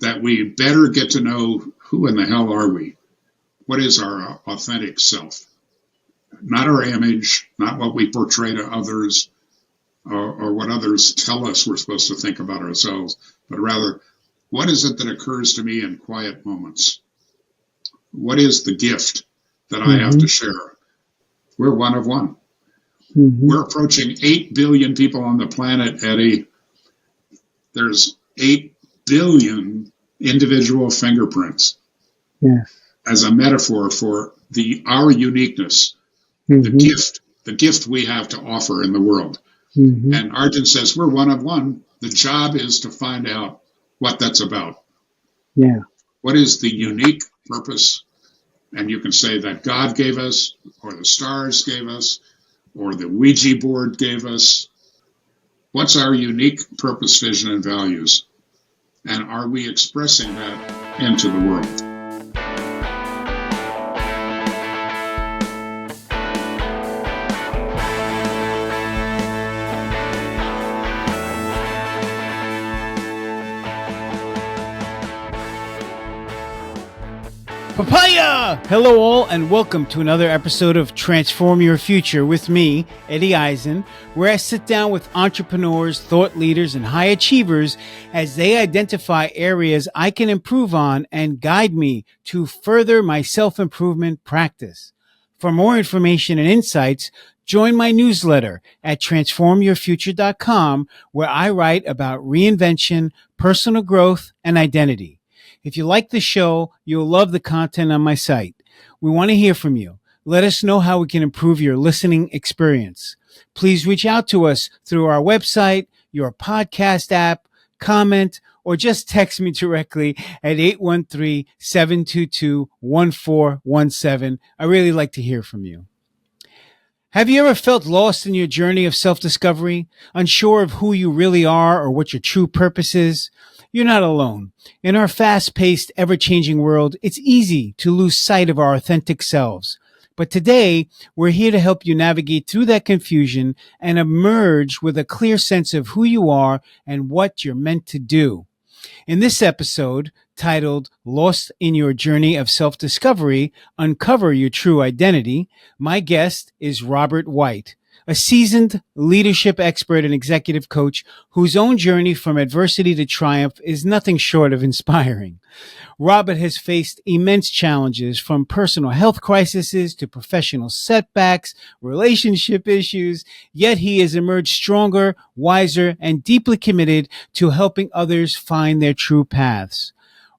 that we better get to know who in the hell are we? What is our authentic self? Not our image, not what we portray to others or what others tell us we're supposed to think about ourselves, but rather, what is it that occurs to me in quiet moments? What is the gift that I have to share? We're one of one. We're approaching 8 billion people on the planet, Eddie. There's 8 billion individual fingerprints. Yes. As a metaphor for our uniqueness, the gift we have to offer in the world. And Arjun says, we're one of one. The job is to find out what that's about. Yeah. What is the unique purpose? And you can say that God gave us, or the stars gave us, or the Ouija board gave us. What's our unique purpose, vision, and values? And are we expressing that into the world? Papaya! Hello all and welcome to another episode of Transform Your Future with me, Eddie Isin, where I sit down with entrepreneurs, thought leaders, and high achievers as they identify areas I can improve on and guide me to further my self-improvement practice. For more information and insights, join my newsletter at transformyourfuture.com, where I write about reinvention, personal growth, and identity. If you like the show, you'll love the content on my site. We want to hear from you. Let us know how we can improve your listening experience. Please reach out to us through our website, your podcast app, comment, or just text me directly at 813-722-1417. I really like to hear from you. Have you ever felt lost in your journey of self-discovery, unsure of who you really are or what your true purpose is? You're not alone. In our fast-paced, ever-changing world, it's easy to lose sight of our authentic selves. But today, we're here to help you navigate through that confusion and emerge with a clear sense of who you are and what you're meant to do. In this episode, titled Lost in Your Journey of Self-Discovery, Uncover Your True Identity, my guest is Robert White, a seasoned leadership expert and executive coach whose own journey from adversity to triumph is nothing short of inspiring. Robert has faced immense challenges, from personal health crises to professional setbacks, relationship issues, yet he has emerged stronger, wiser, and deeply committed to helping others find their true paths.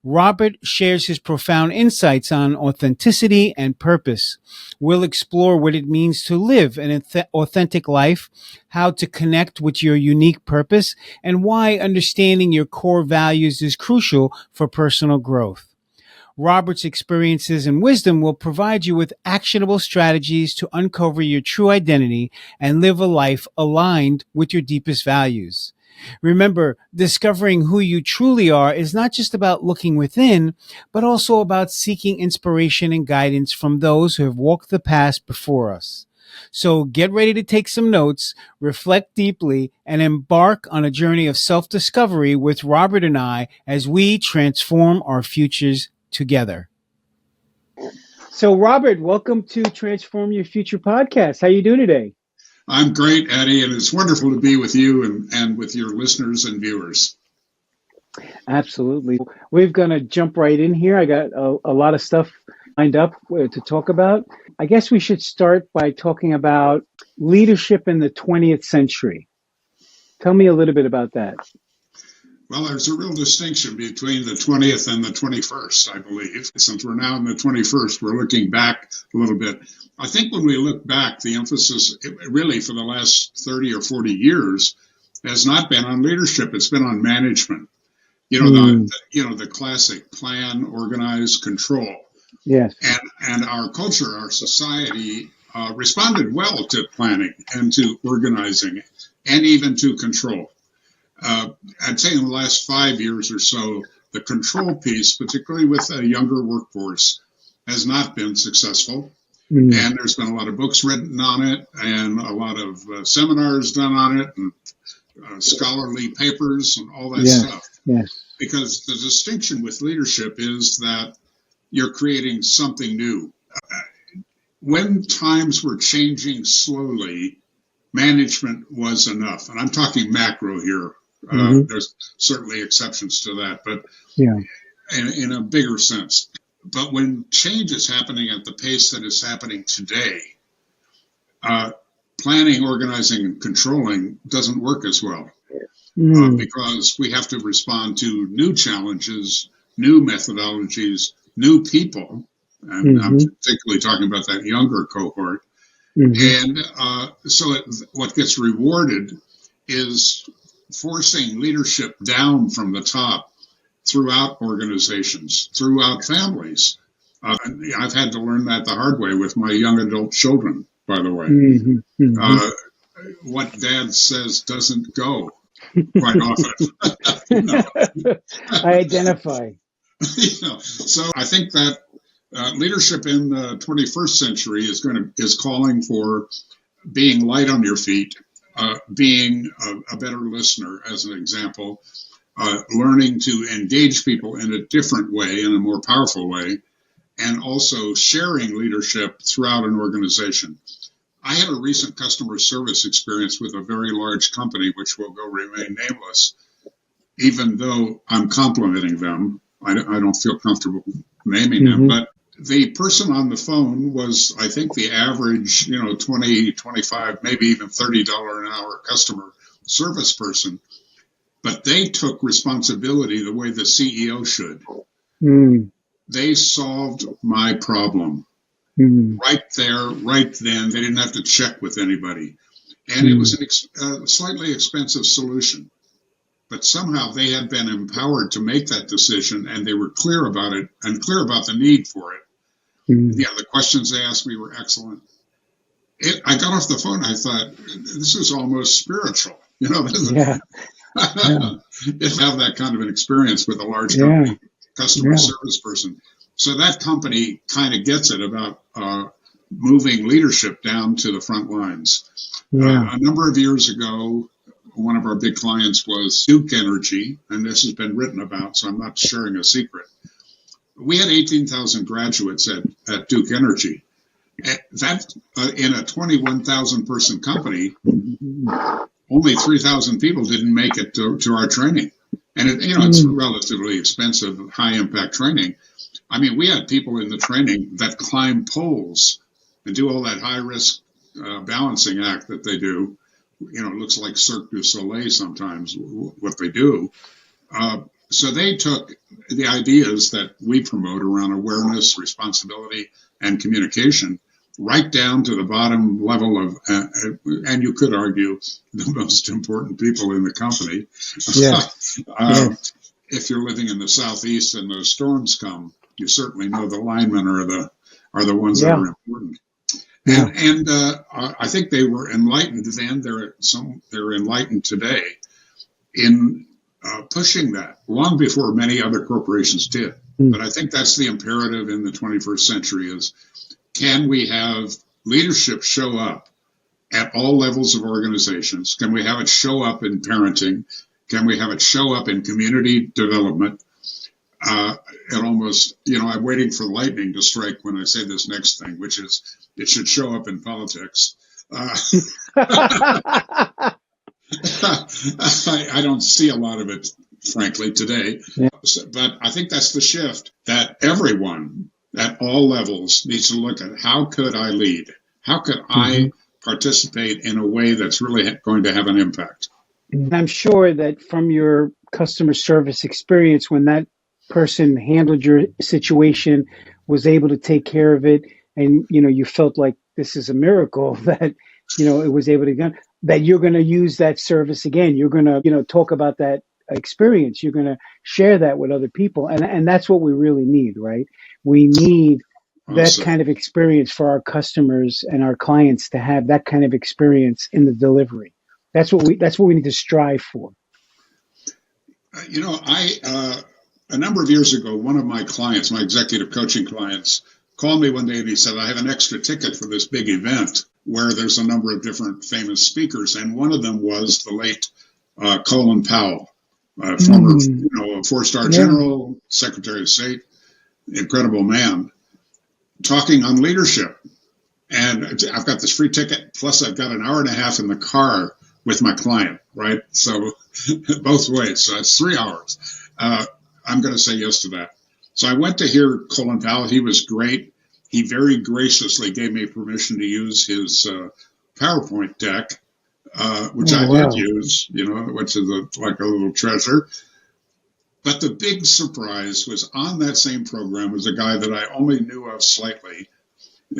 Robert shares his profound insights on authenticity and purpose. We'll explore what it means to live an authentic life, how to connect with your unique purpose, and why understanding your core values is crucial for personal growth. Robert's experiences and wisdom will provide you with actionable strategies to uncover your true identity and live a life aligned with your deepest values. Remember, discovering who you truly are is not just about looking within, but also about seeking inspiration and guidance from those who have walked the path before us. So get ready to take some notes, reflect deeply, and embark on a journey of self-discovery with Robert and I as we transform our futures together. So, Robert, welcome to Transform Your Future podcast. How you doing today? I'm great, Eddie, and it's wonderful to be with you and with your listeners and viewers. Absolutely. We're going to jump right in here. I got a lot of stuff lined up to talk about. I guess we should start by talking about leadership in the 20th century. Tell me a little bit about that. Well, there's a real distinction between the 20th and the 21st, I believe. Since we're now in the 21st, we're looking back a little bit. I think when we look back, the emphasis really for the last 30 or 40 years has not been on leadership. It's been on management. The classic plan, organize, control. Yes. And our culture, our society responded well to planning and to organizing and even to control. I'd say in the last 5 years or so, the control piece, particularly with a younger workforce, has not been successful. Mm. And there's been a lot of books written on it and a lot of seminars done on it and scholarly papers and all that stuff. Yes. because the distinction with leadership is that you're creating something new. When times were changing slowly, management was enough. And I'm talking macro here. There's certainly exceptions to that, but in a bigger sense. But when change is happening at the pace that is happening today, planning, organizing, and controlling doesn't work as well because we have to respond to new challenges, new methodologies, new people. And I'm particularly talking about that younger cohort. And so what gets rewarded is forcing leadership down from the top throughout organizations, throughout families. I've had to learn that the hard way with my young adult children, by the way. What dad says doesn't go quite often. I identify. So I think that leadership in the 21st century is calling for being light on your feet, being a better listener, as an example, learning to engage people in a different way, in a more powerful way, and also sharing leadership throughout an organization. I had a recent customer service experience with a very large company, which will remain nameless, even though I'm complimenting them. I don't feel comfortable naming them, but the person on the phone was, I think, the average, $20, $25, maybe even $30 an hour customer service person. But they took responsibility the way the CEO should. They solved my problem right there, right then. They didn't have to check with anybody. And it was a slightly expensive solution. But somehow they had been empowered to make that decision, and they were clear about it and clear about the need for it. The questions they asked me were excellent. I got off the phone. I thought, this is almost spiritual. Have that kind of an experience with a large company, customer service person. So that company kind of gets it about moving leadership down to the front lines. A number of years ago, one of our big clients was Duke Energy, and this has been written about, so I'm not sharing a secret. We had 18,000 graduates at Duke Energy. That in a 21,000 person company, only 3,000 people didn't make it to our training. And it's relatively expensive, high impact training. I mean, we had people in the training that climb poles and do all that high risk balancing act that they do. It looks like Cirque du Soleil sometimes what they do. So they took the ideas that we promote around awareness, responsibility, and communication right down to the bottom level of, and you could argue, the most important people in the company. If you're living in the Southeast and those storms come, you certainly know the linemen are the ones that are important. And I think they were enlightened then. They're enlightened today in pushing that long before many other corporations did. But I think that's the imperative in the 21st century is, can we have leadership show up at all levels of organizations? Can we have it show up in parenting? Can we have it show up in community development? And almost, I'm waiting for lightning to strike when I say this next thing, which is it should show up in politics. I don't see a lot of it, frankly, today. But I think that's the shift, that everyone at all levels needs to look at, how could I lead? How could I participate in a way that's really going to have an impact? I'm sure that from your customer service experience, when that person handled your situation, was able to take care of it, and you felt like this is a miracle that it was able to get, that you're going to use that service again. You're going to talk about that experience. You're going to share that with other people, and that's what we really need, right? We need that kind of experience for our customers and our clients, to have that kind of experience in the delivery. That's what we need to strive for. A number of years ago, one of my clients, my executive coaching clients, called me one day and he said, I have an extra ticket for this big event where there's a number of different famous speakers. And one of them was the late Colin Powell. former, a four-star Yeah. general, Secretary of State, incredible man, talking on leadership. And I've got this free ticket, plus I've got an hour and a half in the car with my client, right? So both ways. So that's 3 hours. I'm going to say yes to that. So I went to hear Colin Powell. He was great. He very graciously gave me permission to use his PowerPoint deck, which I did use, which is like a little treasure. But the big surprise was on that same program was a guy that I only knew of slightly.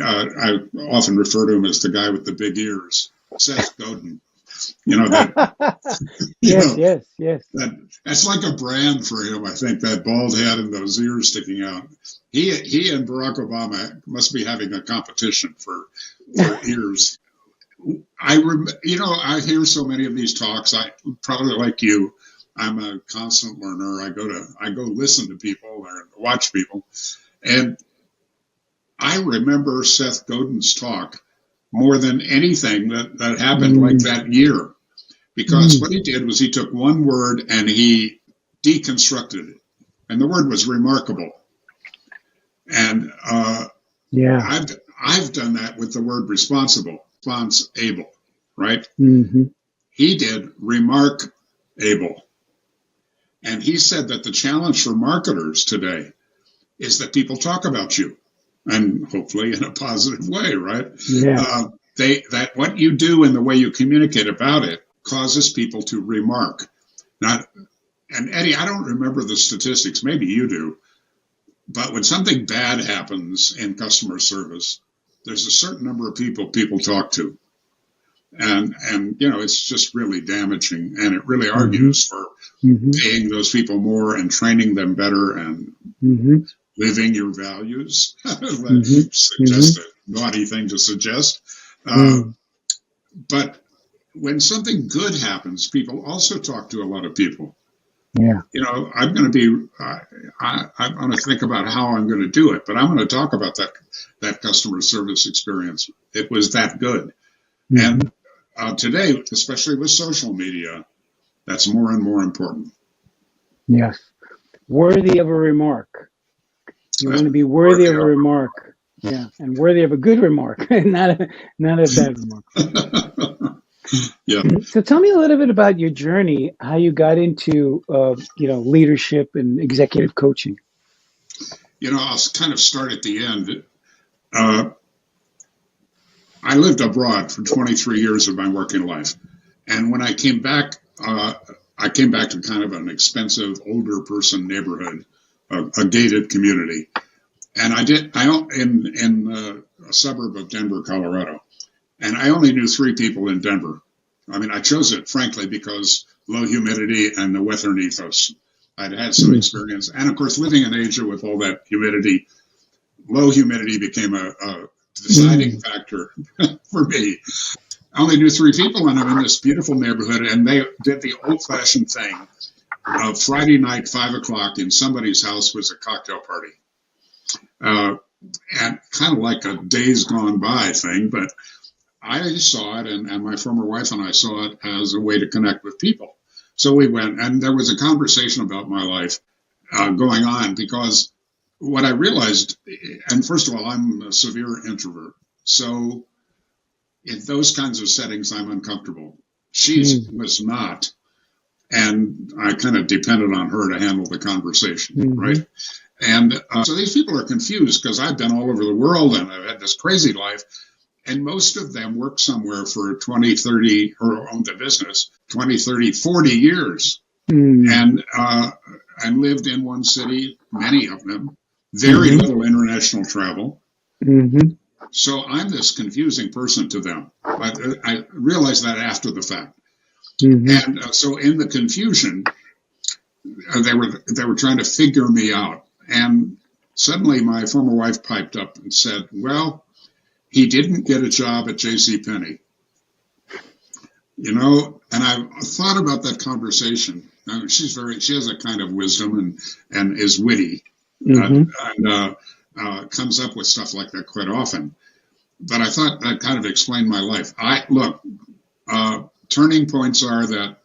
I often refer to him as the guy with the big ears, Seth Godin. Yes. That's like a brand for him, I think, that bald head and those ears sticking out. He and Barack Obama must be having a competition for ears. I hear so many of these talks. I probably like you. I'm a constant learner. I go listen to people or watch people, and I remember Seth Godin's talk more than anything that happened like that year, because what he did was he took one word and he deconstructed it, and the word was remarkable. And I've done that with the word responsible, responsible, right? Mm-hmm. He did remarkable. And he said that the challenge for marketers today is that people talk about you, and hopefully in a positive way, right? Yeah. That what you do and the way you communicate about it causes people to remark. And Eddie, I don't remember the statistics, maybe you do, but when something bad happens in customer service, there's a certain number of people talk to. And it's just really damaging, and it really argues for paying those people more and training them better and living your values. Suggest a naughty thing to suggest. But when something good happens, people also talk to a lot of people. Yeah. I'm going to I'm going to think about how I'm going to do it, but I'm going to talk about that customer service experience. It was that good. And today, especially with social media, that's more and more important. Yes. Worthy of a remark. You want to be worthy of a remark. Yeah. And worthy of a good remark, not a bad remark. Yeah. So tell me a little bit about your journey, how you got into, leadership and executive coaching. I'll kind of start at the end. I lived abroad for 23 years of my working life. And when I came back to kind of an expensive older person neighborhood, a gated community. And in a suburb of Denver, Colorado. And I only knew 3 people in Denver. I mean, I chose it, frankly, because low humidity and the weather ethos. I'd had some experience. And, of course, living in Asia with all that humidity, low humidity became a deciding factor for me. I only knew 3 people, and I'm in this beautiful neighborhood, and they did the old-fashioned thing of Friday night, 5 o'clock, in somebody's house was a cocktail party. And kind of like a days gone by thing, but I saw it, and my former wife and I saw it as a way to connect with people. So we went, and there was a conversation about my life going on, because what I realized, and first of all, I'm a severe introvert. So in those kinds of settings, I'm uncomfortable. She was not, and I kind of depended on her to handle the conversation, right? And so these people are confused, because I've been all over the world, and I've had this crazy life. And most of them worked somewhere for 20, 30, or owned a business, 20, 30, 40 years. And lived in one city, many of them, very little international travel. So I'm this confusing person to them. But I realized that after the fact. And so in the confusion, they were trying to figure me out. And suddenly my former wife piped up and said, well, he didn't get a job at JCPenney. And I thought about that conversation. She has a kind of wisdom and is witty, and comes up with stuff like that quite often. But I thought that kind of explained my life. Turning points are that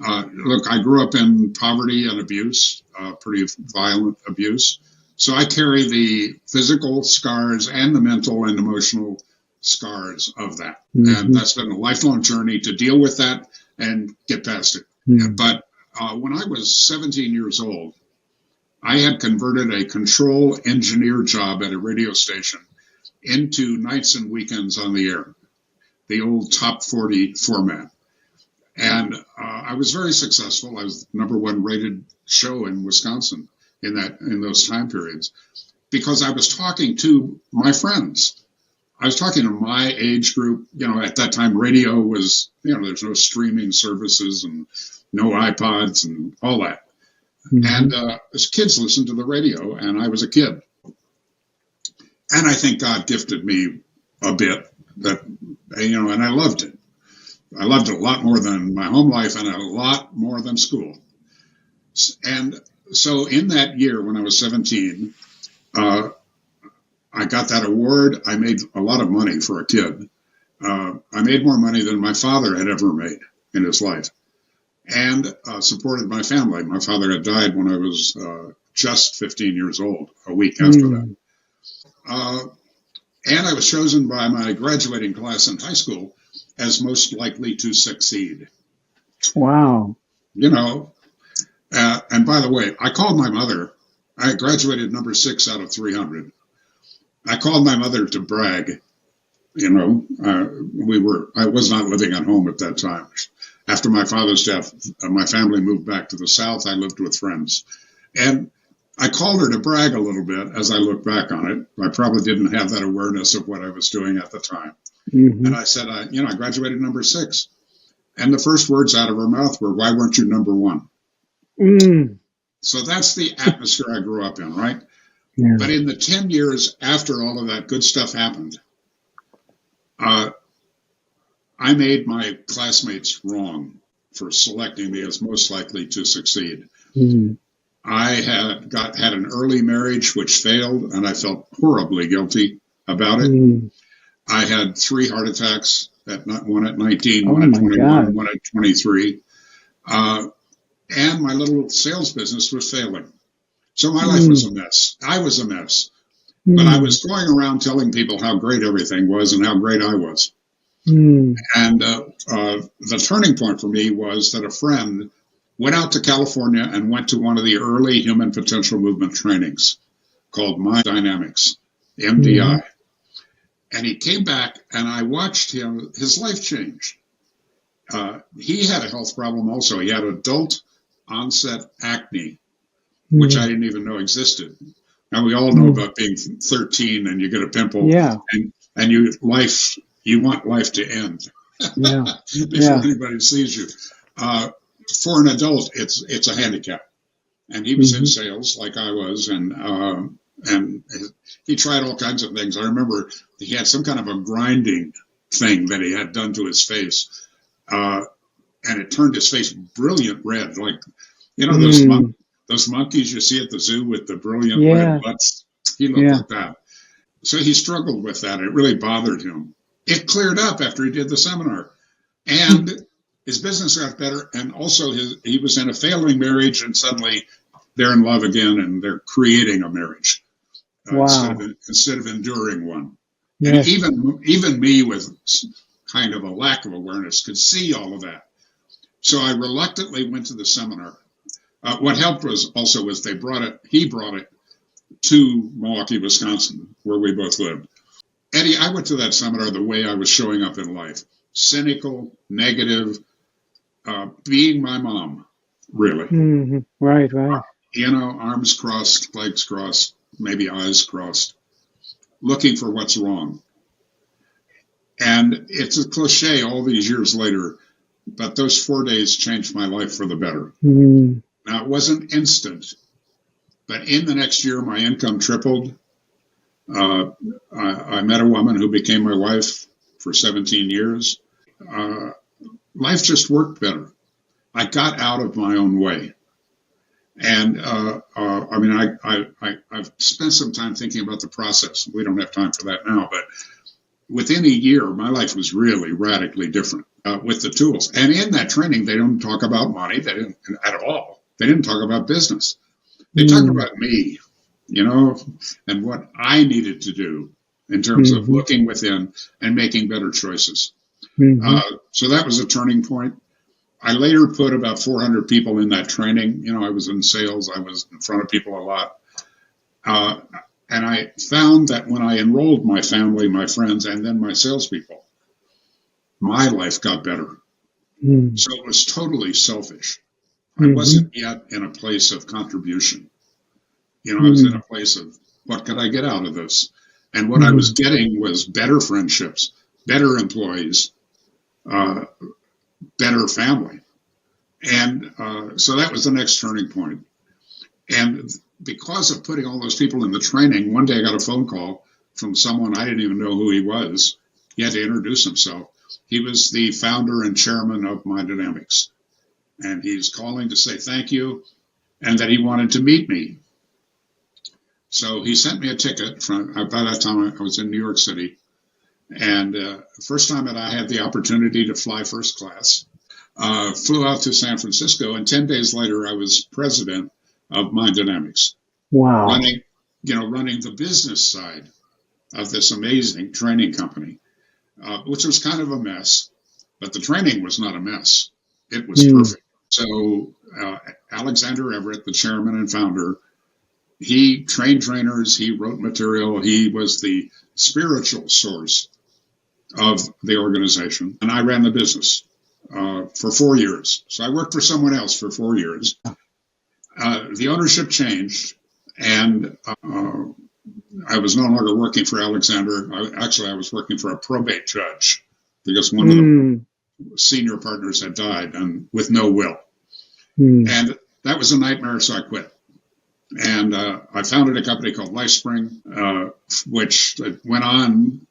Look, I grew up in poverty and abuse, pretty violent abuse. So I carry the physical scars and the mental and emotional scars of that. And that's been a lifelong journey to deal with that and get past it. But when I was 17 years old, I had converted a control engineer job at a radio station into nights and weekends on the air, the old top 40 format. And I was very successful. I was the #1 rated show in Wisconsin in those time periods, because I was talking to my friends. I was talking to my age group. At that time, radio was, there's no streaming services and no iPods and all that. And as kids listened to the radio, and I was a kid. And I think God gifted me a bit that, and I loved it. I loved it a lot more than my home life and a lot more than school. And so in that year, when I was 17, I got that award. I made a lot of money for a kid. I made more money than my father had ever made in his life, and supported my family. My father had died when I was just 15 years old, a week after that. And I was chosen by my graduating class in high school as most likely to succeed. Wow. And by the way, I called my mother. I graduated number 6 out of 300. I called my mother to brag. I was not living at home at that time. After my father's death, my family moved back to the South. I lived with friends. And I called her to brag a little bit as I look back on it. I probably didn't have that awareness of what I was doing at the time. And I said, I graduated number 6. And the first words out of her mouth were, "Why weren't you number 1?" So that's the atmosphere I grew up in, right? Yeah. But in the 10 years after all of that good stuff happened, I made my classmates wrong for selecting me as most likely to succeed. I had an early marriage which failed, and I felt horribly guilty about it. I had 3 heart attacks, one at 19, one at 21, one at 23. And my little sales business was failing. So my life was a mess. I was a mess. But I was going around telling people how great everything was and how great I was. And the turning point for me was that a friend went out to California and went to one of the early human potential movement trainings called Mind Dynamics, MDI. And he came back, and I watched him. His life changed. He had a health problem also. He had adult onset acne, which I didn't even know existed. Now, we all know about being 13 and you get a pimple, and you want life to end before anybody sees you. For an adult, it's a handicap. And he was in sales like I was, and he tried all kinds of things. I remember he had some kind of a grinding thing that he had done to his face, and it turned his face brilliant red, like those monkeys you see at the zoo with the brilliant red butts. He looked like that. So he struggled with that. It really bothered him. It cleared up after he did the seminar, and his business got better. And also he was in a failing marriage, and suddenly they're in love again, and they're creating a marriage instead of enduring one. And even me with kind of a lack of awareness could see all of that. So I reluctantly went to the seminar. What helped was he brought it to Milwaukee, Wisconsin, where we both lived. Eddie, I went to that seminar the way I was showing up in life. Cynical, negative, being my mom, really. Right. Arms crossed, legs crossed, maybe eyes crossed, looking for what's wrong. And it's a cliche all these years later, but those 4 days changed my life for the better. Now, it wasn't instant, but in the next year, my income tripled. I met a woman who became my wife for 17 years. Life just worked better. I got out of my own way. And I've spent some time thinking about the process. We don't have time for that now, but within a year, my life was really radically different. with the tools. And in that training, they don't talk about money. They didn't at all. They didn't talk about business. They talked about me, and what I needed to do in terms of looking within and making better choices. So that was a turning point. I later put about 400 people in that training. I was in sales. I was in front of people a lot. And I found that when I enrolled my family, my friends, and then my salespeople, my life got better. So it was totally selfish. I wasn't yet in a place of contribution. I was in a place of what could I get out of this? And what I was getting was better friendships, better employees, better family. And so that was the next turning point. And because of putting all those people in the training, one day I got a phone call from someone I didn't even know who he was. He had to introduce himself. He was the founder and chairman of Mind Dynamics. And he's calling to say thank you and that he wanted to meet me. So he sent me a ticket. By that time, I was in New York City. And the first time that I had the opportunity to fly first class, flew out to San Francisco. And 10 days later, I was president of Mind Dynamics. Wow. Running the business side of this amazing training company, which was kind of a mess. But the training was not a mess. It was perfect. So Alexander Everett, the chairman and founder, he trained trainers, he wrote material, he was the spiritual source of the organization. And I ran the business for 4 years. So I worked for someone else for 4 years. The ownership changed, and I was no longer working for Alexander. I was working for a probate judge because one of the senior partners had died and with no will. And that was a nightmare, so I quit. And I founded a company called LifeSpring, which went on,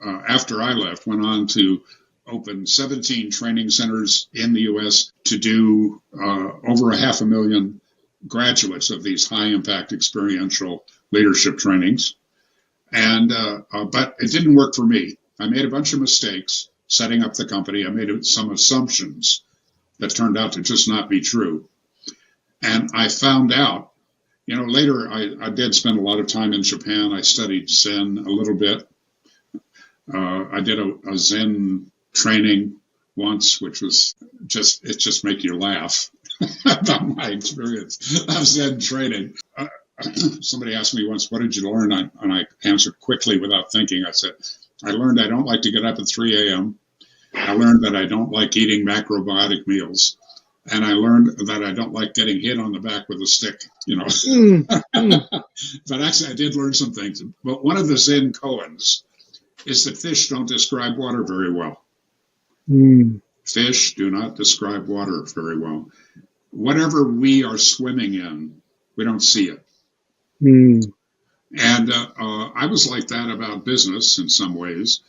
after I left, went on to open 17 training centers in the U.S. to do over 500,000 graduates of these high-impact experiential leadership trainings. And but it didn't work for me. I made a bunch of mistakes setting up the company. I made some assumptions that turned out to just not be true. And I found out, later I did spend a lot of time in Japan. I studied Zen a little bit. I did a Zen training once, which was just make you laugh about my experience of Zen training. Somebody asked me once, what did you learn? And I answered quickly without thinking. I said, I learned I don't like to get up at 3 a.m. I learned that I don't like eating macrobiotic meals. And I learned that I don't like getting hit on the back with a stick, But actually, I did learn some things. But one of the Zen koans is that fish don't describe water very well. Fish do not describe water very well. Whatever we are swimming in, we don't see it. And I was like that about business in some ways.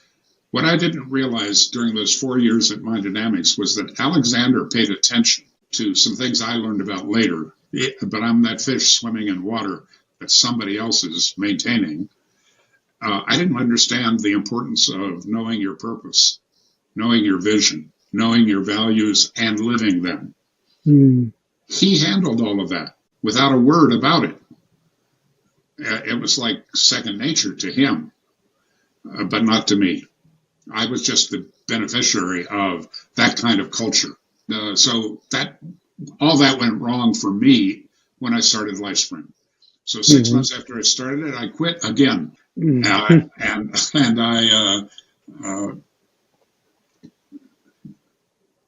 What I didn't realize during those 4 years at Mind Dynamics was that Alexander paid attention to some things I learned about later. But I'm that fish swimming in water that somebody else is maintaining. I didn't understand the importance of knowing your purpose, knowing your vision, knowing your values, and living them. He handled all of that without a word about it. It was like second nature to him, but not to me. I was just the beneficiary of that kind of culture. So that all that went wrong for me when I started LifeSpring. So 6 months after I started it, I quit again. And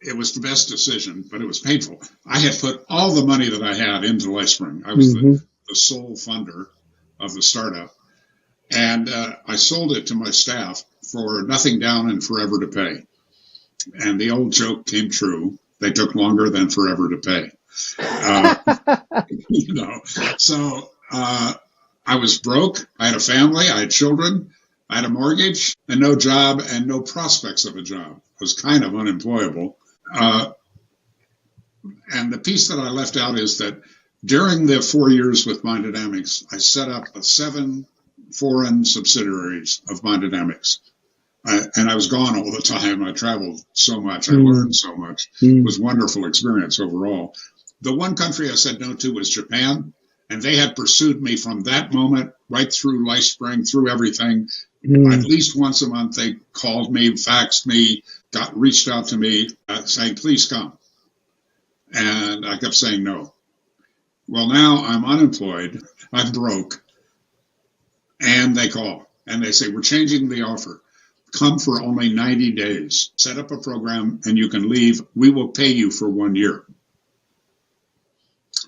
it was the best decision, but it was painful. I had put all the money that I had into LifeSpring. I was the sole funder of the startup. And I sold it to my staff for nothing down and forever to pay. And the old joke came true. They took longer than forever to pay. So I was broke. I had a family. I had children. I had a mortgage and no job and no prospects of a job. I was kind of unemployable. And the piece that I left out is that during the 4 years with Mind Dynamics, I set up 7 foreign subsidiaries of Mind Dynamics. and I was gone all the time. I traveled so much. I learned so much. It was a wonderful experience overall. The one country I said no to was Japan, and they had pursued me from that moment right through LifeSpring, through everything. At least once a month, they called me, faxed me, reached out to me saying, please come. And I kept saying no. Well, now I'm unemployed. I'm broke. And they call and they say, we're changing the offer. Come for only 90 days. Set up a program and you can leave. We will pay you for 1 year.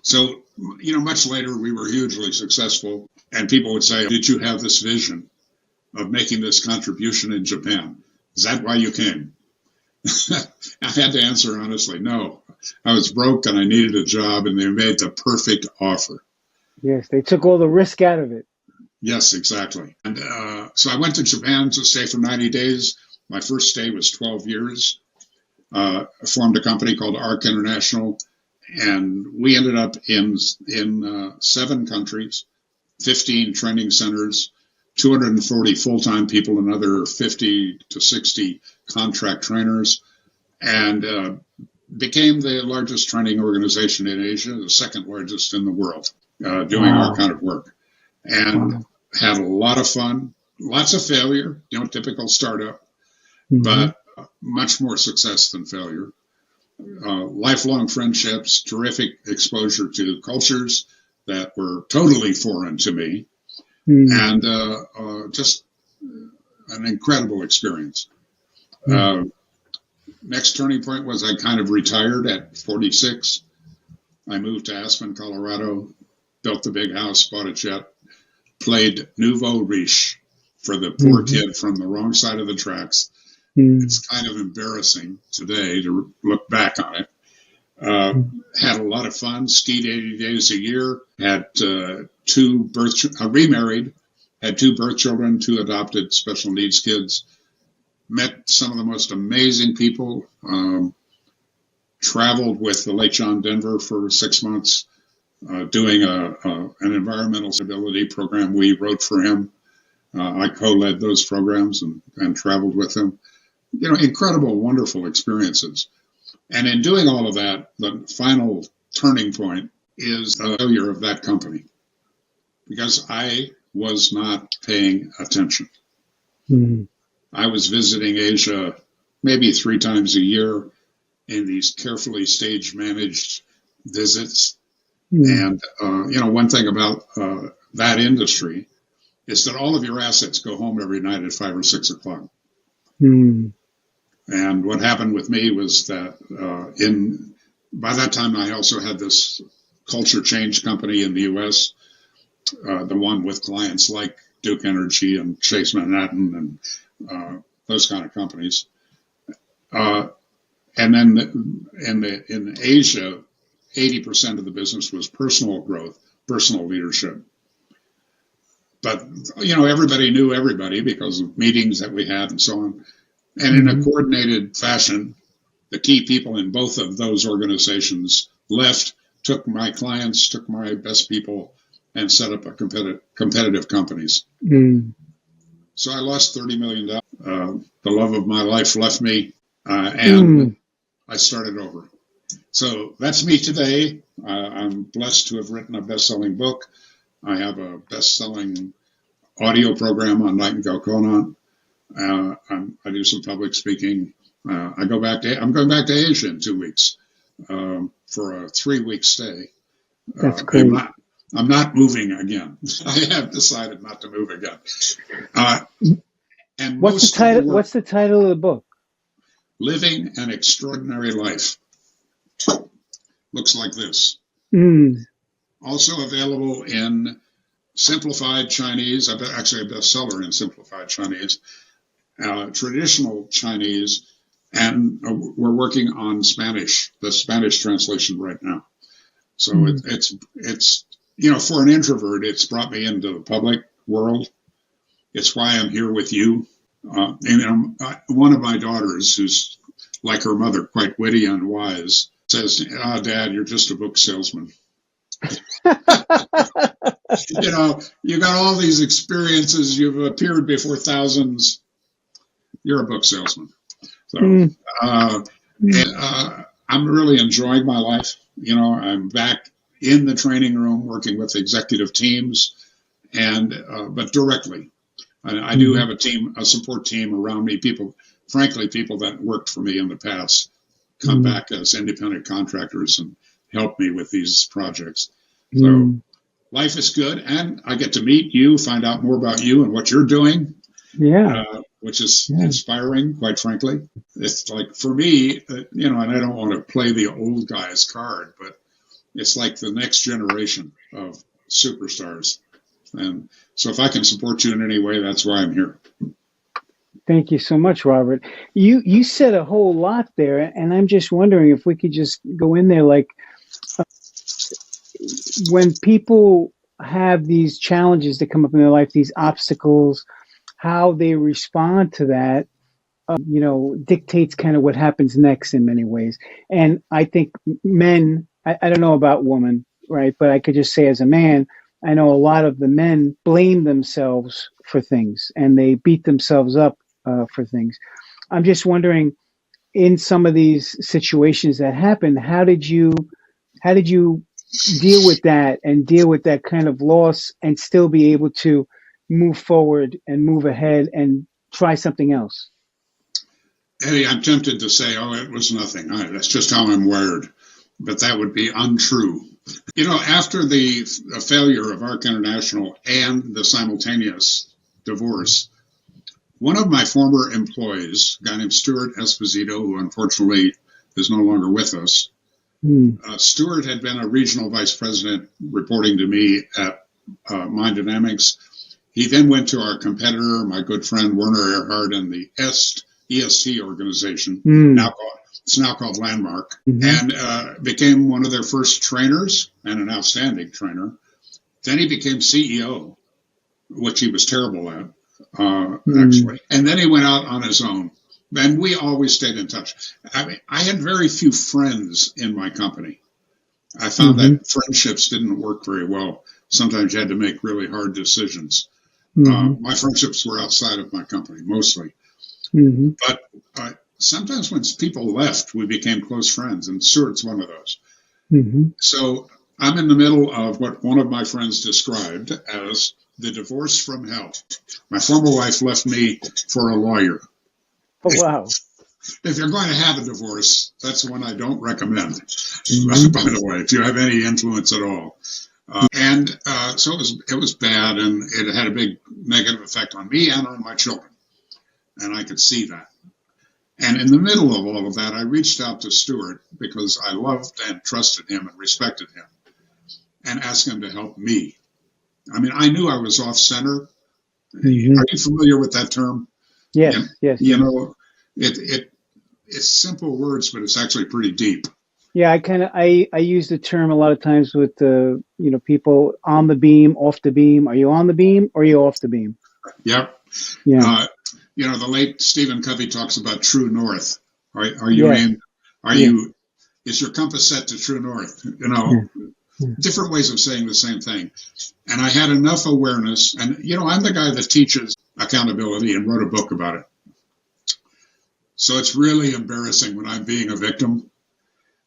So, much later, we were hugely successful. And people would say, did you have this vision of making this contribution in Japan? Is that why you came? I had to answer honestly, no. I was broke and I needed a job, and they made the perfect offer. Yes, they took all the risk out of it. Yes, exactly. And so I went to Japan to stay for 90 days. My first stay was 12 years. I formed a company called ARC International, and we ended up in 7 countries, 15 training centers, 240 full-time people, another 50 to 60 contract trainers, and became the largest training organization in Asia, the second largest in the world, doing our kind of work. And had a lot of fun, lots of failure, typical startup, but much more success than failure. Lifelong friendships, terrific exposure to cultures that were totally foreign to me, and just an incredible experience. Next turning point was I kind of retired at 46. I moved to Aspen, Colorado, built the big house, bought a jet, played nouveau riche for the poor kid from the wrong side of the tracks. It's kind of embarrassing today to look back on it. Had a lot of fun, skied 80 days a year, had remarried, had 2 birth children, 2 adopted special needs kids, met some of the most amazing people, traveled with the late John Denver for 6 months, doing an environmental stability program we wrote for him. I co-led those programs and traveled with him. Incredible, wonderful experiences. And in doing all of that, the final turning point is the failure of that company, because I was not paying attention. I was visiting Asia maybe 3 times a year in these carefully stage managed visits. And, one thing about that industry is that all of your assets go home every night at 5 or 6 o'clock. And what happened with me was that by that time I also had this culture change company in the U.S., the one with clients like Duke Energy and Chase Manhattan and those kind of companies. And then in Asia, 80% of the business was personal growth, personal leadership. But, everybody knew everybody because of meetings that we had and so on. And in a coordinated fashion, the key people in both of those organizations left, took my clients, took my best people, and set up a competitive companies. So I lost $30 million. The love of my life left me, and I started over. So that's me today. I'm blessed to have written a best-selling book. I have a best-selling audio program on Night and Go Conan. I do some public speaking. I'm going back to Asia in 2 weeks for a 3-week stay. That's great. I'm not moving again. I have decided not to move again. And what's the title? What's the title of the book? Living an Extraordinary Life. Looks like this. Also available in simplified Chinese, actually a bestseller in simplified Chinese, traditional Chinese, and we're working on Spanish, the Spanish translation right now. So it's for an introvert, it's brought me into the public world. It's why I'm here with you. One of my daughters, who's like her mother, quite witty and wise, says, Dad, you're just a book salesman. You got all these experiences. You've appeared before thousands. you're a book salesman. So, Mm. I'm really enjoying my life. I'm back in the training room working with executive teams, and but directly. I do have a support team around me. People that worked for me in the past come back as independent contractors and help me with these projects. So life is good, and I get to meet you, find out more about you and what you're doing. Yeah. Which is inspiring, quite frankly. It's like, for me, and I don't want to play the old guy's card, but it's like the next generation of superstars. And so if I can support you in any way, that's why I'm here. Thank you so much, Robert. You said a whole lot there, and I'm just wondering if we could just go in there, like when people have these challenges that come up in their life, these obstacles, how they respond to that, dictates kind of what happens next in many ways. And I think men, I don't know about women, right? But I could just say as a man, I know a lot of the men blame themselves for things and they beat themselves up for things. I'm just wondering, in some of these situations that happen, how did you deal with that and deal with that kind of loss and still be able to move forward and move ahead and try something else? Eddie, I'm tempted to say, it was nothing. That's just how I'm wired. But that would be untrue. After the failure of ARC International and the simultaneous divorce, one of my former employees, a guy named Stuart Esposito, who unfortunately is no longer with us, Stuart had been a regional vice president reporting to me at Mind Dynamics. He then went to our competitor, my good friend Werner Erhard, in the EST organization. It's now called Landmark, and became one of their first trainers and an outstanding trainer. Then he became CEO, which he was terrible at, actually. And then he went out on his own. And we always stayed in touch. I had very few friends in my company. I found that friendships didn't work very well. Sometimes you had to make really hard decisions. My friendships were outside of my company, mostly. But sometimes when people left, we became close friends, and Stuart's one of those. So I'm in the middle of what one of my friends described as the divorce from hell. My former wife left me for a lawyer. Oh, wow. If you're going to have a divorce, that's the one I don't recommend, by the way, if you have any influence at all. So it was bad, and it had a big negative effect on me and on my children. And I could see that. And in the middle of all of that, I reached out to Stuart because I loved and trusted him and respected him, and asked him to help me. I mean, I knew I was off center. Are you familiar with that term? Yes, yes. It's simple words, but it's actually pretty deep. Yeah, I use the term a lot of times with people on the beam, off the beam. Are you on the beam or are you off the beam? Yep. Yeah. The late Stephen Covey talks about true north. Are you is your compass set to true north? Different ways of saying the same thing. And I had enough awareness, and I'm the guy that teaches accountability and wrote a book about it. So it's really embarrassing when I'm being a victim.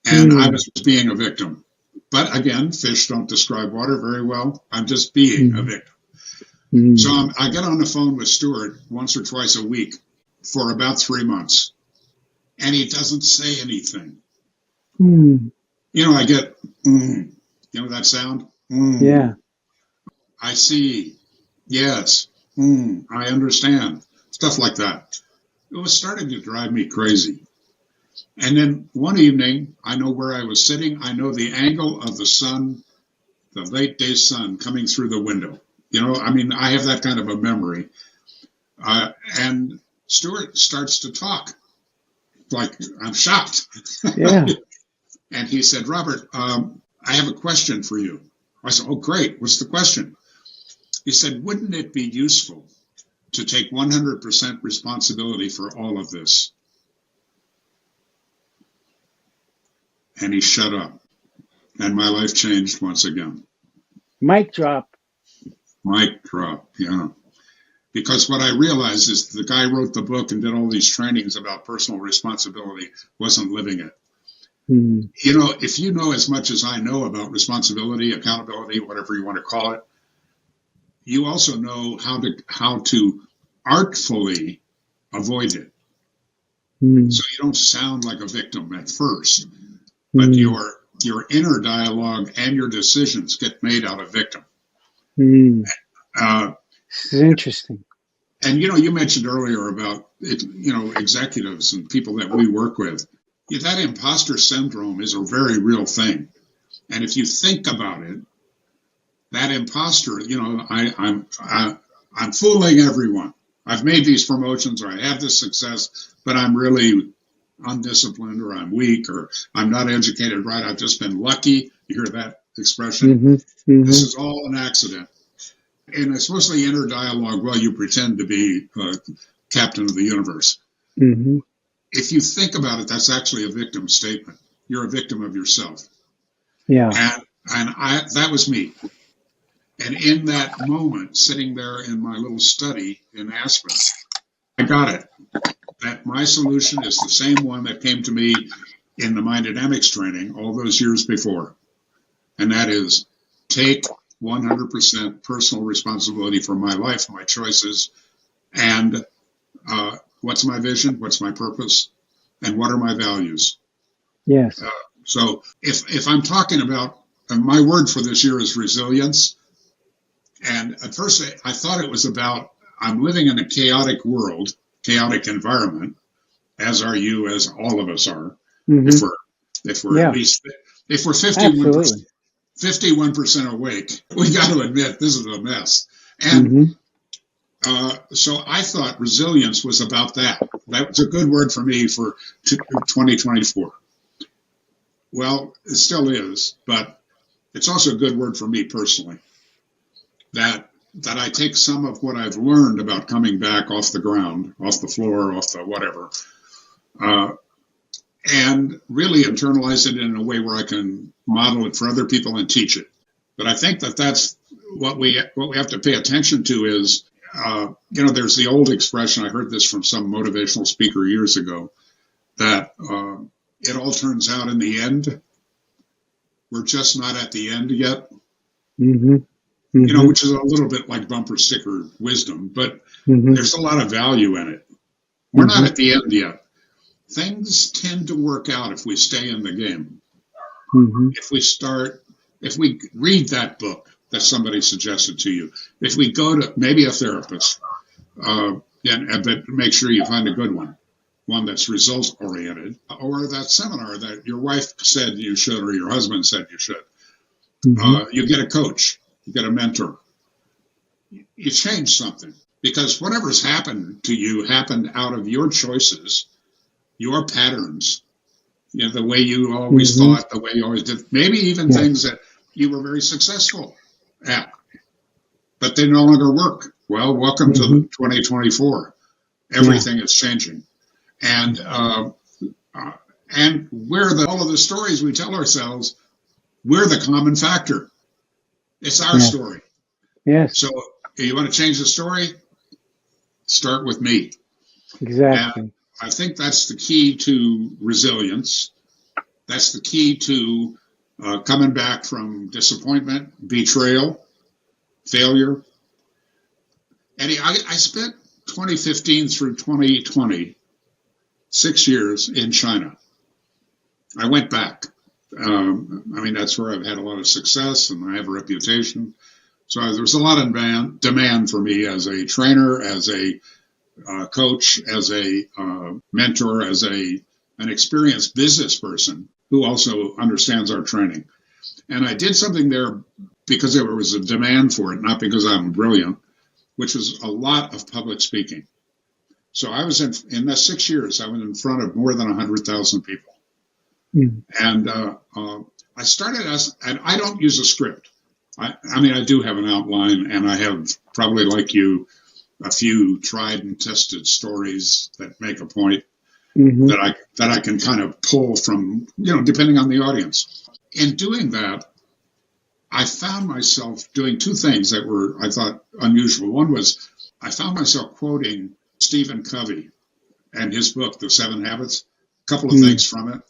And I was being a victim. But again, fish don't describe water very well. I'm just being a victim. So I get on the phone with Stuart once or twice a week for about 3 months. And he doesn't say anything. I get, that sound? Yeah. I see. Yes. I understand. Stuff like that. It was starting to drive me crazy. And then one evening, I know where I was sitting. I know the angle of the sun, the late day sun coming through the window. I have that kind of a memory. And Stuart starts to talk. Like, I'm shocked. Yeah. And he said, Robert, I have a question for you. I said, oh, great. What's the question? He said, wouldn't it be useful to take 100% responsibility for all of this? And he shut up. And my life changed once again. Mic drop. Mic drop, yeah. Because what I realized is the guy who wrote the book and did all these trainings about personal responsibility wasn't living it. Mm. You know, if you know as much as I know about responsibility, accountability, whatever you want to call it, you also know how to artfully avoid it. Mm. So you don't sound like a victim at first, but your inner dialogue and your decisions get made out of victim. Mm. Uh, This is interesting. and you mentioned earlier about it, executives and people that we work with. That imposter syndrome is a very real thing, and if you think about it, that imposter, I'm fooling everyone. I've made these promotions, or I have this success, but I'm really undisciplined, or I'm weak, or I'm not educated right. I've just been lucky. You hear that expression? Mm-hmm. Mm-hmm. This is all an accident. And it's mostly inner dialogue while you pretend to be captain of the universe. Mm-hmm. If you think about it, that's actually a victim statement. You're a victim of yourself. Yeah. And that was me. And in that moment, sitting there in my little study in Aspen, I got it. That my solution is the same one that came to me in the Mind Dynamics training all those years before. And that is take 100% personal responsibility for my life, my choices, and what's my vision, what's my purpose, and what are my values. Yes. So if I'm talking about, my word for this year is resilience. And at first I thought it was about, I'm living in a chaotic world, chaotic environment, as are you, as all of us are. Mm-hmm. If we're at least, if we're 51% awake, we got to admit this is a mess. And so I thought resilience was about that. That was a good word for me for 2024. Well, it still is, but it's also a good word for me personally. That I take some of what I've learned about coming back off the ground, off the floor, off the whatever, and really internalize it in a way where I can model it for other people and teach it. But I think that's what we have to pay attention to is, there's the old expression, I heard this from some motivational speaker years ago, that it all turns out in the end. We're just not at the end yet. Mm-hmm. Mm-hmm. Which is a little bit like bumper sticker wisdom, but there's a lot of value in it. We're not at the end yet. Things tend to work out if we stay in the game. Mm-hmm. If we read that book that somebody suggested to you, if we go to maybe a therapist, but make sure you find a good one that's results oriented, or that seminar that your wife said you should, or your husband said you should. Mm-hmm. You get a coach. You get a mentor. You change something, because whatever's happened to you happened out of your choices, your patterns, the way you always thought, the way you always did, maybe even things that you were very successful at, but they no longer work. Well, welcome to 2024. Everything is changing. And all of the stories we tell ourselves, we're the common factor. It's our story. Yes. So if you want to change the story, start with me. Exactly. And I think that's the key to resilience. That's the key to coming back from disappointment, betrayal, failure. And I spent 2015 through 2020, 6 years in China. I went back. That's where I've had a lot of success and I have a reputation. So there was a lot of demand for me as a trainer, as a coach, as a mentor, as an experienced business person who also understands our training. And I did something there because there was a demand for it, not because I'm brilliant, which was a lot of public speaking. So I was in the 6 years, I was in front of more than 100,000 people. And I started and I don't use a script. I do have an outline, and I have, probably like you, a few tried and tested stories that make a point that I can kind of pull from, depending on the audience. In doing that, I found myself doing two things that were, I thought, unusual. One was I found myself quoting Stephen Covey and his book, The Seven Habits. A couple of things from it,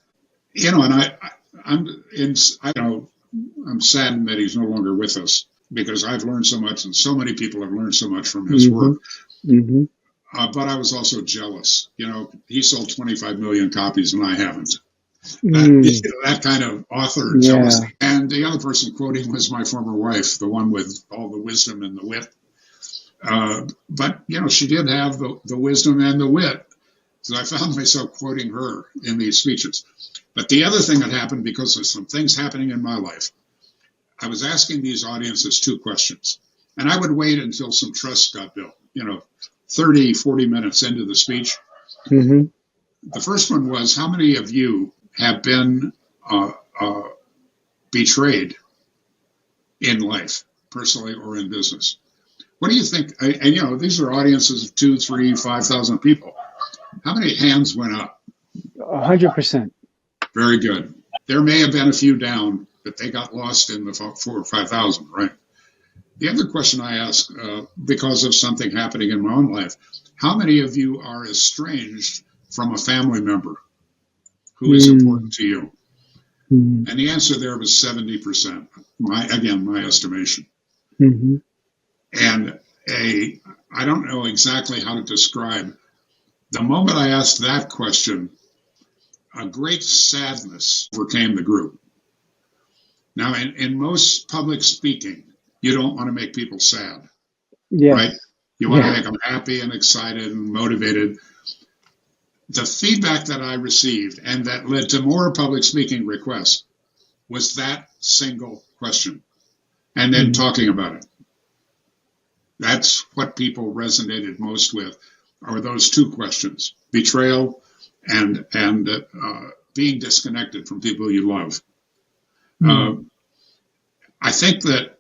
and I'm saddened that he's no longer with us because I've learned so much, and so many people have learned so much from his work. But I was also jealous. He sold 25 million copies, and I haven't. That kind of author jealousy. And the other person quoting was my former wife, the one with all the wisdom and the wit. But she did have the wisdom and the wit. So I found myself quoting her in these speeches. But the other thing that happened, because of some things happening in my life, I was asking these audiences two questions. And I would wait until some trust got built, 30, 40 minutes into the speech. The first one was, how many of you have been betrayed in life, personally or in business? What do you think? And these are audiences of 2, 3, 5,000 people. How many hands went up? 100%. Very good. There may have been a few down, but they got lost in the 4,000 or 5,000, right? The other question I ask, because of something happening in my own life, how many of you are estranged from a family member who is important to you? And the answer there was 70%. My estimation. And I don't know exactly how to describe. The moment I asked that question, a great sadness overcame the group. Now, in most public speaking, you don't want to make people sad, right? You want to make them happy and excited and motivated. The feedback that I received and that led to more public speaking requests was that single question, and then talking about it. That's what people resonated most with, are those two questions: betrayal and being disconnected from people you love. I think that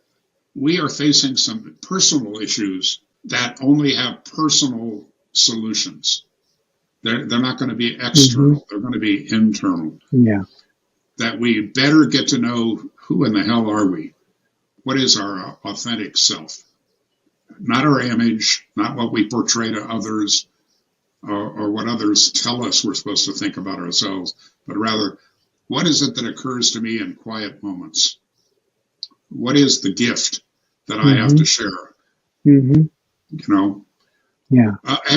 we are facing some personal issues that only have personal solutions. They're not going to be external. They're going to be internal. That we better get to know, who in the hell are we? What is our authentic self? Not our image, not what we portray to others, or what others tell us we're supposed to think about ourselves, but rather, what is it that occurs to me in quiet moments? What is the gift that I have to share? Have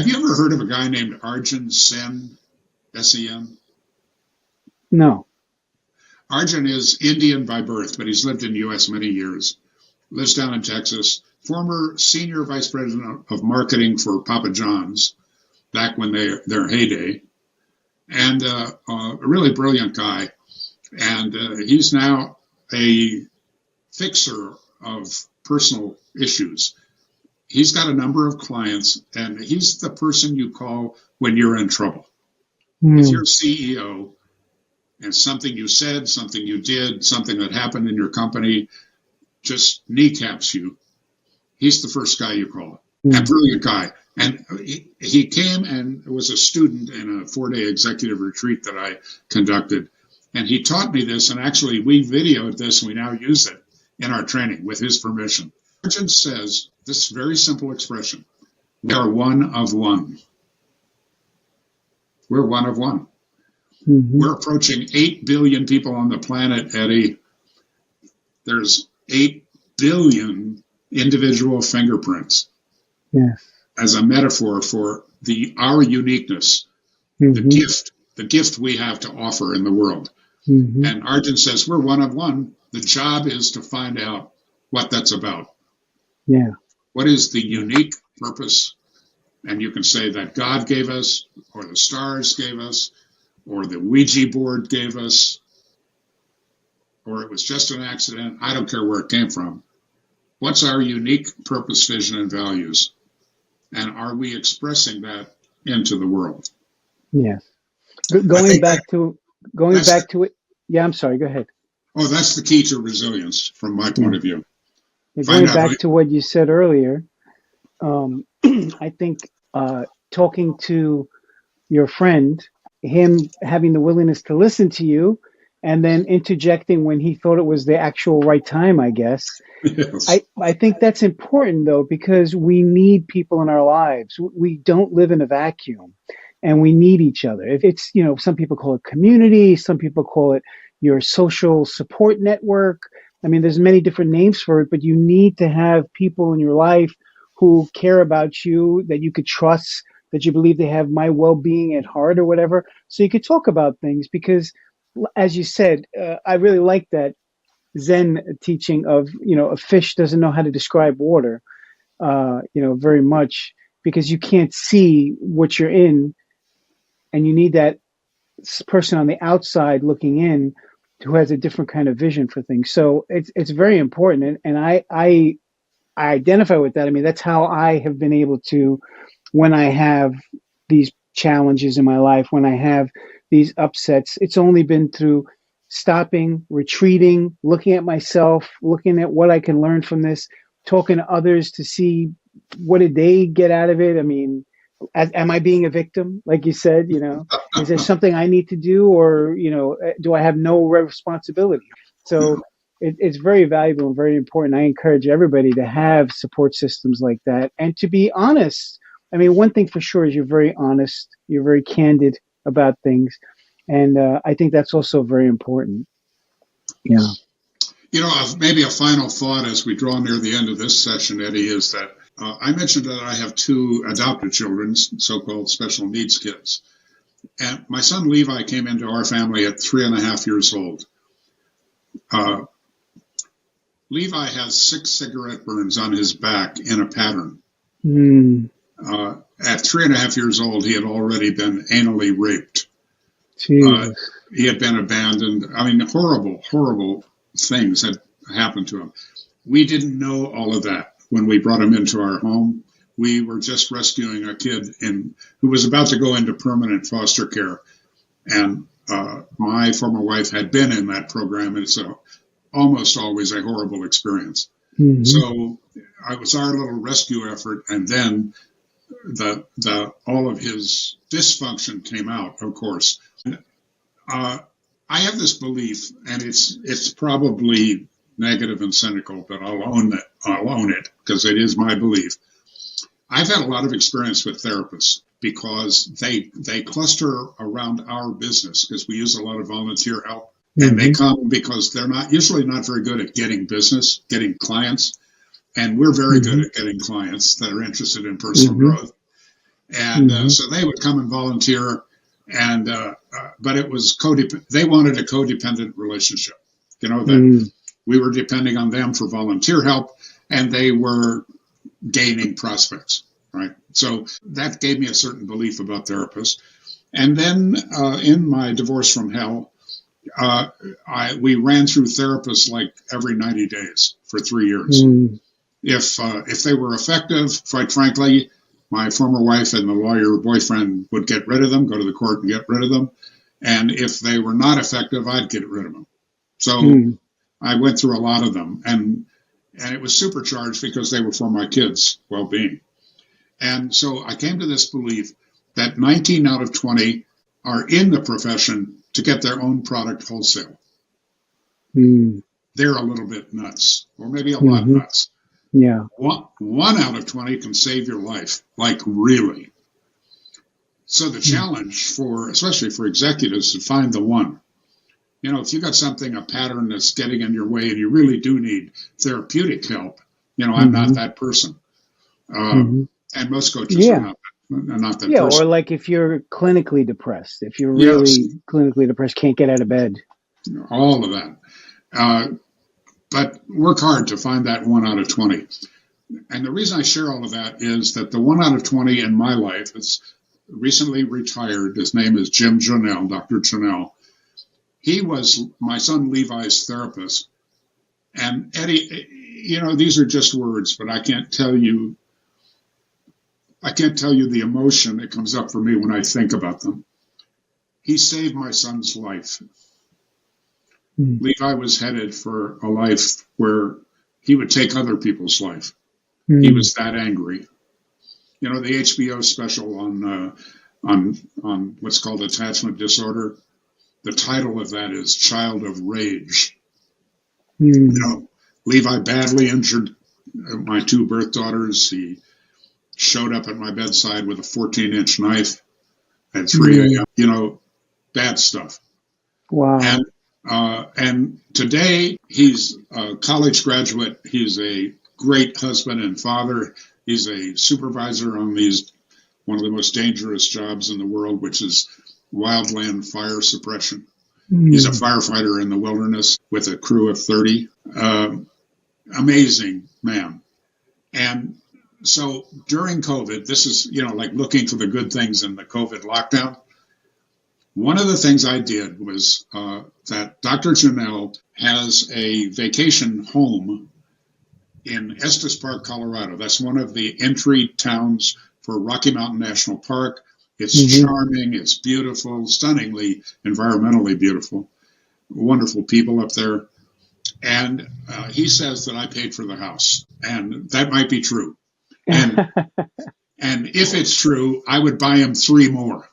you ever heard of a guy named Arjun Sen, S-E-N? No. Arjun is Indian by birth, but he's lived in the U.S. many years. Lives down in Texas. Former senior vice president of marketing for Papa John's, back when their heyday. And a really brilliant guy. And he's now a fixer of personal issues. He's got a number of clients, and he's the person you call when you're in trouble. If you're CEO and something you said, something you did, something that happened in your company just kneecaps you, he's the first guy you call. A brilliant guy. And he came and was a student in a 4-day executive retreat that I conducted. And he taught me this, and actually we videoed this, and we now use it in our training with his permission. Arjun says this very simple expression: we are one of one. We're one of one. We're approaching 8 billion people on the planet, Eddie. There's 8 billion individual fingerprints. As a metaphor for our uniqueness, the gift we have to offer in the world. And Arjun says, we're one of one. The job is to find out what that's about. What is the unique purpose? And you can say that God gave us, or the stars gave us, or the Ouija board gave us, or it was just an accident. I don't care where it came from. What's our unique purpose, vision, and values? And are we expressing that into the world? Going back to it. Yeah, I'm sorry. Go ahead. Oh, that's the key to resilience from my point of view. Going back to what you said earlier, I think talking to your friend, him having the willingness to listen to you and then interjecting when he thought it was the actual right time, I guess. Yes. I think that's important though, because we need people in our lives. We don't live in a vacuum, and we need each other. If it's, some people call it community, some people call it your social support network. I mean, there's many different names for it, but you need to have people in your life who care about you, that you could trust, that you believe they have my well-being at heart or whatever. So you could talk about things because, as you said, I really like that Zen teaching of, a fish doesn't know how to describe water, very much, because you can't see what you're in, and you need that person on the outside looking in who has a different kind of vision for things. So it's very important, and I identify with that. I mean, that's how I have been able to, when I have these challenges in my life, when I have these upsets, it's only been through stopping, retreating, looking at myself, looking at what I can learn from this, talking to others to see what did they get out of it. I mean, am I being a victim? Like you said, is there something I need to do, or, do I have no responsibility? So it's very valuable and very important. I encourage everybody to have support systems like that and to be honest. I mean, one thing for sure is you're very honest, you're very candid about things. And I think that's also very important. Yeah. Maybe a final thought as we draw near the end of this session, Eddie, is that I mentioned that I have two adopted children, so-called special needs kids. And my son Levi came into our family at 3.5 years old. Levi has 6 cigarette burns on his back in a pattern. At 3.5 years old, he had already been anally raped. He had been abandoned. I mean, horrible, horrible things had happened to him. We didn't know all of that when we brought him into our home. We were just rescuing a kid who was about to go into permanent foster care. And my former wife had been in that program, and it's almost always a horrible experience. Mm-hmm. So it was our little rescue effort, and then all of his dysfunction came out, of course. I have this belief, and it's probably negative and cynical, but I'll own it because it is my belief. I've had a lot of experience with therapists because they cluster around our business because we use a lot of volunteer help. Mm-hmm. And they come because they're usually not very good at getting business, getting clients. And we're very mm-hmm. good at getting clients that are interested in personal mm-hmm. growth. And mm-hmm. So they would come and volunteer. And but it was they wanted a codependent relationship, that we were depending on them for volunteer help, and they were gaining prospects, right? So that gave me a certain belief about therapists. And then in my divorce from hell, we ran through therapists like every 90 days for 3 years. If they were effective, quite frankly, my former wife and the lawyer boyfriend would get rid of them, go to the court and get rid of them. And if they were not effective, I'd get rid of them. So I went through a lot of them. And it was supercharged because they were for my kids' well-being. And so I came to this belief that 19 out of 20 are in the profession to get their own product wholesale. They're a little bit nuts, or maybe a lot nuts. Yeah. One out of 20 can save your life, like really. So the challenge especially for executives, to find the one. If you got a pattern that's getting in your way and you really do need therapeutic help, I'm not that person. And most coaches are not that person. Or like if you're clinically depressed, if you're really clinically depressed, can't get out of bed. All of that. But work hard to find that 1 out of 20. And the reason I share all of that is that the 1 out of 20 in my life is recently retired. His name is Jim Jonell, Dr. Jonell. He was my son Levi's therapist. And Eddie, these are just words, but I can't tell you the emotion that comes up for me when I think about them. He saved my son's life. Levi was headed for a life where he would take other people's life. He was that angry. The HBO special on what's called attachment disorder, the title of that is Child of Rage. Mm. You know, Levi badly injured my two birth daughters. He showed up at my bedside with a 14-inch knife at 3 a.m. You know, bad stuff. Wow. And today he's a college graduate. He's a great husband and father. He's a supervisor on one of the most dangerous jobs in the world, which is wildland fire suppression. He's a firefighter in the wilderness with a crew of 30. Amazing man. And so during COVID, this is, like looking for the good things in the COVID lockdown. One of the things I did was that Dr. Janelle has a vacation home in Estes Park, Colorado. That's one of the entry towns for Rocky Mountain National Park. It's charming, it's beautiful, stunningly, environmentally beautiful. Wonderful people up there. And he says that I paid for the house. And that might be true. And if it's true, I would buy him 3 more,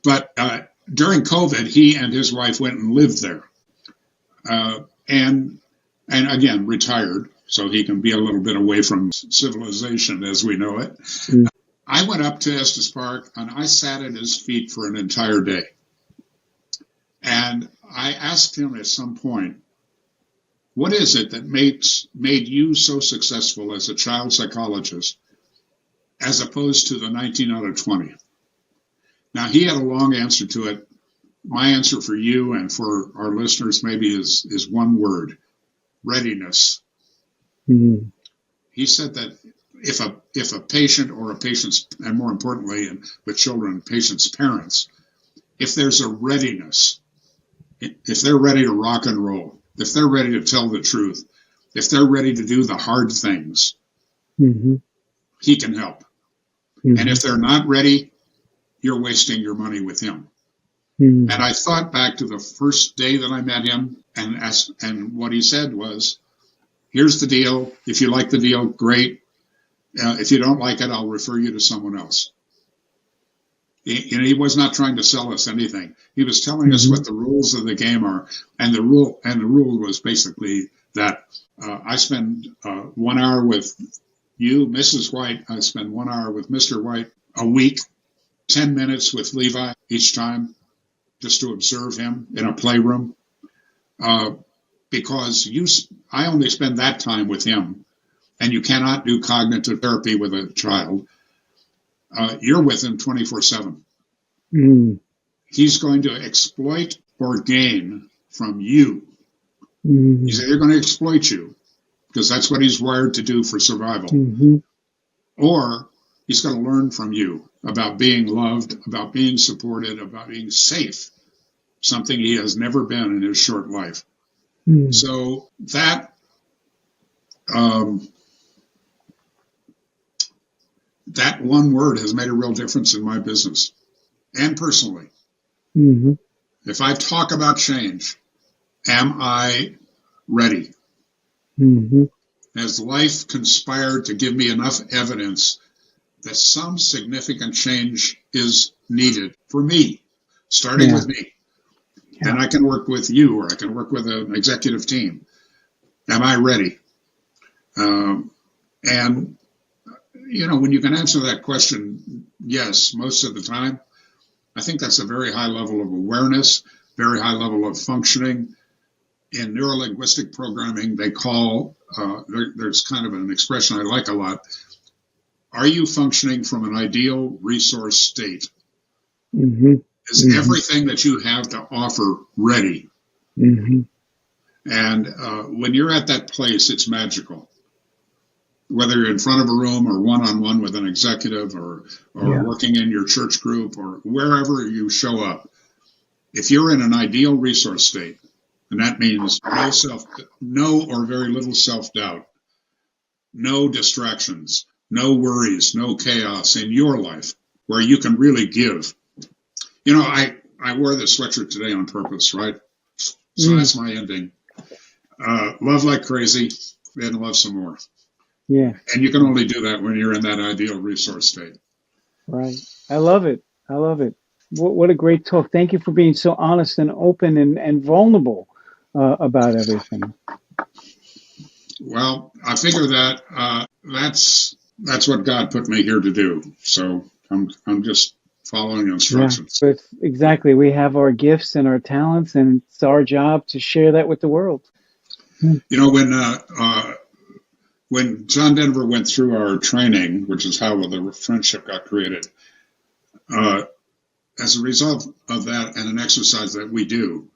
But during COVID, he and his wife went and lived there. And again, retired, so he can be a little bit away from civilization as we know it. I went up to Estes Park, and I sat at his feet for an entire day. And I asked him at some point, what is it that made you so successful as a child psychologist as opposed to the 19 out of 20? Now, he had a long answer to it. My answer for you and for our listeners maybe is one word: readiness. Mm-hmm. He said that if a patient or a patient's, and more importantly, and with children, patients' parents, if there's a readiness, if they're ready to rock and roll, if they're ready to tell the truth, if they're ready to do the hard things, he can help. And if they're not ready, you're wasting your money with him. And I thought back to the first day that I met him, and what he said was, here's the deal. If you like the deal, great. If you don't like it, I'll refer you to someone else. He was not trying to sell us anything. He was telling us what the rules of the game are. And the rule was basically that I spend 1 hour with you, Mrs. White. I spend 1 hour with Mr. White a week, 10 minutes with Levi each time, just to observe him in a playroom. Because I only spend that time with him, and you cannot do cognitive therapy with a child. You're with him 24/7. He's going to exploit or gain from you. He's either going to exploit you, because that's what he's wired to do for survival, or he's going to learn from you about being loved, about being supported, about being safe, something he has never been in his short life. So that one word has made a real difference in my business and personally. If I talk about change, am I ready? Has life conspired to give me enough evidence that some significant change is needed for me, starting with me? And I can work with you, or I can work with an executive team. Am I ready? And when you can answer that question, yes, most of the time, I think that's a very high level of awareness, very high level of functioning. In neurolinguistic programming, they call, there's kind of an expression I like a lot. Are you functioning from an ideal resource state? Is everything that you have to offer ready? And when you're at that place, it's magical. Whether you're in front of a room or one-on-one with an executive or working in your church group or wherever you show up, if you're in an ideal resource state, and that means no or very little self-doubt, no distractions, no worries, no chaos in your life, where you can really give. I wore this sweatshirt today on purpose, right? So that's my ending. Love like crazy, and love some more. Yeah. And you can only do that when you're in that ideal resource state. Right. I love it. What a great talk. Thank you for being so honest and open and vulnerable about everything. Well, I figure that that's what God put me here to do. So I'm just following instructions. Yeah, exactly. We have our gifts and our talents, and it's our job to share that with the world. You know, when John Denver went through our training, which is how the friendship got created, as a result of that and an exercise that we do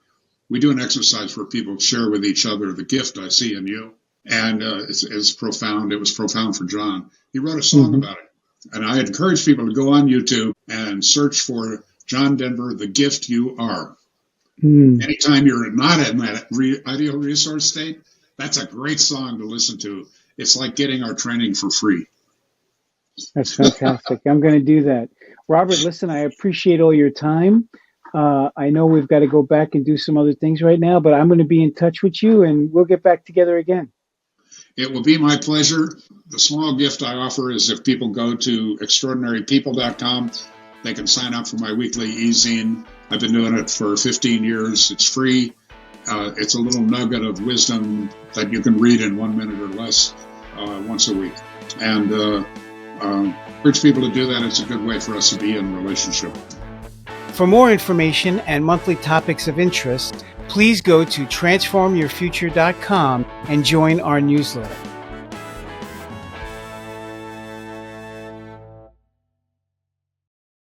an exercise where people share with each other the gift I see in you. And it's profound. It was profound for John. He wrote a song about it. And I encourage people to go on YouTube and search for John Denver, The Gift You Are. Anytime you're not in that ideal resource state, that's a great song to listen to. It's like getting our training for free. That's fantastic. I'm going to do that. Robert, listen, I appreciate all your time. I know we've got to go back and do some other things right now, but I'm going to be in touch with you and we'll get back together again. It will be my pleasure. The small gift I offer is if people go to extraordinarypeople.com, they can sign up for my weekly e-zine. I've been doing it for 15 years. It's free. It's a little nugget of wisdom that you can read in 1 minute or less once a week. And urge people to do that. It's a good way for us to be in relationship. For more information and monthly topics of interest, please go to transformyourfuture.com and join our newsletter.